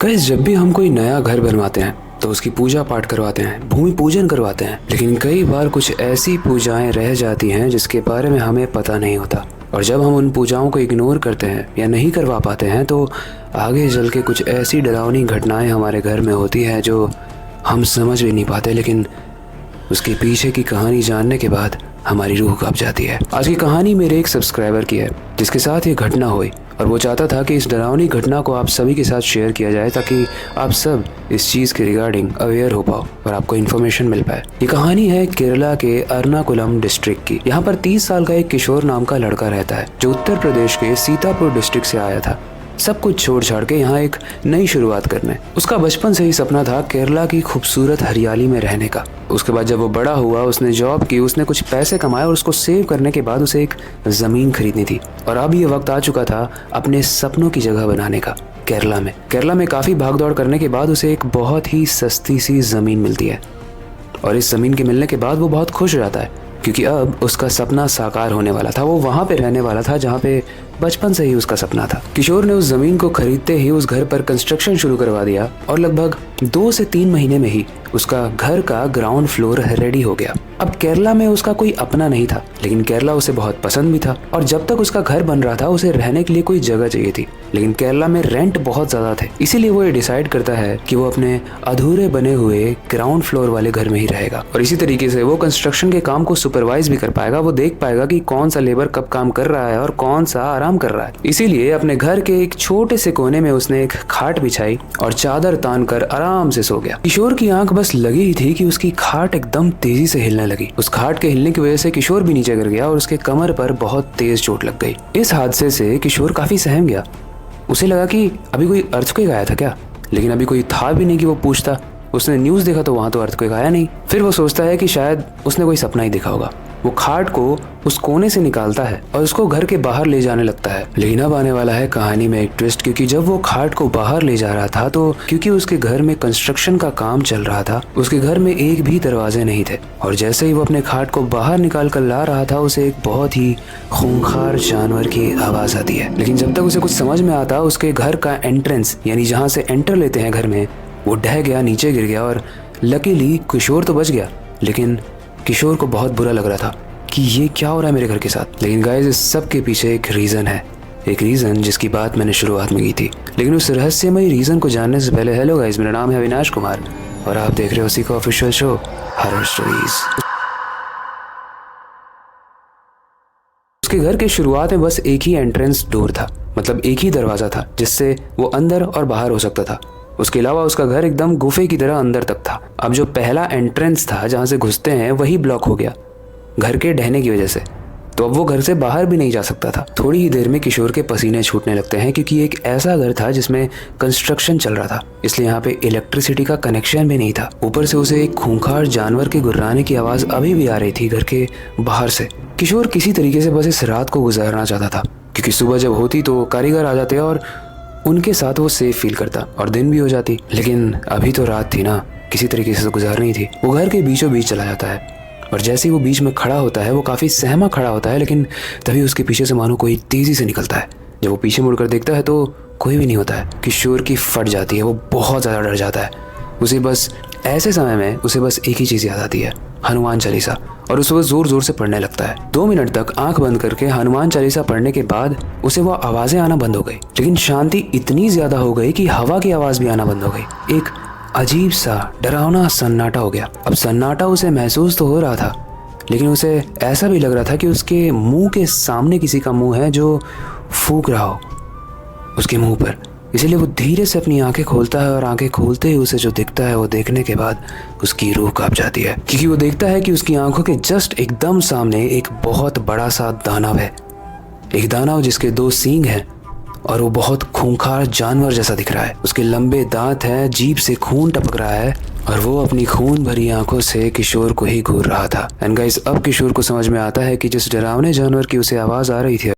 Guys, जब भी हम कोई नया घर बनवाते हैं तो उसकी पूजा पाठ करवाते हैं, भूमि पूजन करवाते हैं, लेकिन कई बार कुछ ऐसी पूजाएं रह जाती हैं जिसके बारे में हमें पता नहीं होता। और जब हम उन पूजाओं को इग्नोर करते हैं या नहीं करवा पाते हैं तो आगे चल के कुछ ऐसी डरावनी घटनाएं हमारे घर में होती है जो हम समझ भी नहीं पाते, लेकिन उसके पीछे की कहानी जानने के बाद हमारी रूह कांप जाती है। आज की कहानी मेरे एक सब्सक्राइबर की है जिसके साथ ये घटना हुई और वो चाहता था कि इस डरावनी घटना को आप सभी के साथ शेयर किया जाए ताकि आप सब इस चीज़ के रिगार्डिंग अवेयर हो पाओ और आपको इन्फॉर्मेशन मिल पाए। ये कहानी है केरला के एर्नाकुलम डिस्ट्रिक्ट की। यहाँ पर 30 साल का एक किशोर नाम का लड़का रहता है जो उत्तर प्रदेश के सीतापुर डिस्ट्रिक्ट से आया था, सब कुछ छोड़ छाड़ के यहाँ एक नई शुरुआत करने। उसका बचपन से ही सपना था केरला की खूबसूरत हरियाली में रहने का। उसके बाद जब वो बड़ा हुआ, उसने जॉब की, उसने कुछ पैसे कमाए और उसको सेव करने के बाद उसे एक ज़मीन खरीदनी थी। और अब ये वक्त आ चुका था अपने सपनों की जगह बनाने का। केरला में काफ़ी भागदौड़ करने के बाद उसे एक बहुत ही सस्ती सी ज़मीन मिलती है और इस ज़मीन के मिलने के बाद वो बहुत खुश हो जाता है क्योंकि अब उसका सपना साकार होने वाला था। वो वहाँ पे रहने वाला था जहाँ पे बचपन से ही उसका सपना था। किशोर ने उस जमीन को खरीदते ही उस घर पर कंस्ट्रक्शन शुरू करवा दिया और लगभग 2 से 3 महीने में ही उसका घर का ग्राउंड फ्लोर रेडी हो गया। अब केरला में उसका कोई अपना नहीं था, लेकिन केरला उसे बहुत पसंद भी था और जब तक उसका घर बन रहा था उसे रहने के लिए कोई जगह चाहिए थी, लेकिन केरला में रेंट बहुत ज्यादा थे। इसीलिए वो ये डिसाइड करता है कि वो अपने अधूरे बने हुए ग्राउंड फ्लोर वाले घर में ही रहेगा और इसी तरीके से वो कंस्ट्रक्शन के काम को सुपरवाइज भी कर पाएगा। वो देख पाएगा कि कौन सा लेबर कब काम कर रहा है और कौन सा आराम कर रहा है। इसीलिए अपने घर के एक छोटे से कोने में उसने एक खाट बिछाई और चादर तान कर आराम से सो गया। किशोर की आंख बस लगी ही थी कि उसकी खाट एकदम तेजी से हिलने लगी। उस खाट के हिलने की वजह से किशोर भी नीचे गिर गया और उसके कमर पर बहुत तेज चोट लग गई। इस हादसे से किशोर काफी सहम गया। उसे लगा कि अभी कोई अर्थक्वेक आया था क्या, लेकिन अभी कोई था भी नहीं कि वो पूछता। उसने न्यूज़ देखा तो वहाँ तो अर्थक्वेक आया नहीं। फिर वो सोचता है कि शायद उसने कोई सपना ही देखा होगा। वो खाट को उस कोने से निकालता है और उसको घर के बाहर ले जाने लगता है। लेकिन अब आने वाला है कहानी में एक ट्विस्ट, क्योंकि जब वो खाट को बाहर ले जा रहा था तो क्योंकि उसके घर में कंस्ट्रक्शन का काम चल रहा था, उसके घर में एक भी दरवाजे नहीं थे और जैसे ही वो अपने खाट को बाहर निकाल कर ला रहा था उसे एक बहुत ही खूंखार जानवर की आवाज आती है। लेकिन जब तक उसे कुछ समझ में आता, उसके घर का एंट्रेंस यानी जहाँ से एंटर लेते हैं घर में, वो ढह गया, नीचे गिर गया और लकीली किशोर तो बच गया। लेकिन किशोर को बहुत बुरा लग रहा था कि ये क्या हो रहा है मेरे घर के साथ। लेकिन गाइस, इस सब के पीछे एक रीज़न है, एक रीज़न जिसकी बात मैंने शुरुआत में की थी। लेकिन उस रहस्यमयी रीज़न को जानने से पहले, हेलो गाइस, मेरा नाम है अविनाश कुमार और आप देख रहे हो उसी का ऑफिशियल शो हॉरर स्टोरीज। उसके घर के शुरुआत में बस एक ही एंट्रेंस डोर था, मतलब एक ही दरवाज़ा था जिससे वो अंदर और बाहर हो सकता था। उसके अलावा उसका घर एकदम गुफे की तरह अंदर तक था। अब जो पहला एंट्रेंस था जहाँ से घुसते हैं वही ब्लॉक हो गया घर के ढहने की वजह से, तो अब वो घर से बाहर भी नहीं जा सकता था। थोड़ी ही देर में किशोर के पसीने छूटने लगते हैं क्योंकि एक ऐसा घर था जिसमें कंस्ट्रक्शन चल रहा था, इसलिए यहाँ पे इलेक्ट्रिसिटी का कनेक्शन भी नहीं था। ऊपर से उसे एक खूंखार जानवर के गुर्राने की आवाज़ अभी भी आ रही थी घर के बाहर से। किशोर किसी तरीके से बस इस रात को गुजारना चाहता था क्योंकि सुबह जब होती तो कारीगर आ जाते और उनके साथ वो सेफ फील करता और दिन भी हो जाती। लेकिन अभी तो रात थी ना, किसी तरीके से गुजारनी थी। वो घर के बीचों बीच चला जाता है और जैसे ही वो बीच में खड़ा होता है वो काफ़ी सहमा खड़ा होता है, लेकिन तभी उसके पीछे से मानो कोई तेज़ी से निकलता है। जब वो पीछे मुड़कर देखता है तो कोई भी नहीं होता है। किशोर की फट जाती है, वो बहुत ज़्यादा डर जाता है। उसे बस ऐसे समय में उसे बस एक ही चीज़ याद आती है, हनुमान चालीसा, और उसे वो ज़ोर ज़ोर से पढ़ने लगता है। 2 मिनट तक आंख बंद करके हनुमान चालीसा पढ़ने के बाद उसे वो आवाज़ें आना बंद हो गई, लेकिन शांति इतनी ज़्यादा हो गई कि हवा की आवाज़ भी आना बंद हो गई। एक अजीब सा डरावना सन्नाटा हो गया। अब सन्नाटा उसे महसूस तो हो रहा था, लेकिन उसे ऐसा भी लग रहा था कि उसके मुंह के सामने किसी का मुंह है जो फूंक रहा हो उसके मुंह पर। इसीलिए वो धीरे से अपनी आंखें खोलता है और आंखें खोलते ही उसे जो दिखता है वो देखने के बाद उसकी रूह कांप जाती है, क्योंकि वो देखता है कि उसकी आंखों के जस्ट एकदम सामने एक बहुत बड़ा सा दानव है। एक दानव जिसके 2 सींग हैं और वो बहुत खूंखार जानवर जैसा दिख रहा है। उसके लंबे दांत हैं, जीभ से खून टपक रहा है और वो अपनी खून भरी आंखों से किशोर को ही घूर रहा था। एंड गाइस, अब किशोर को समझ में आता है कि जिस डरावने जानवर की उसे आवाज़ आ रही थी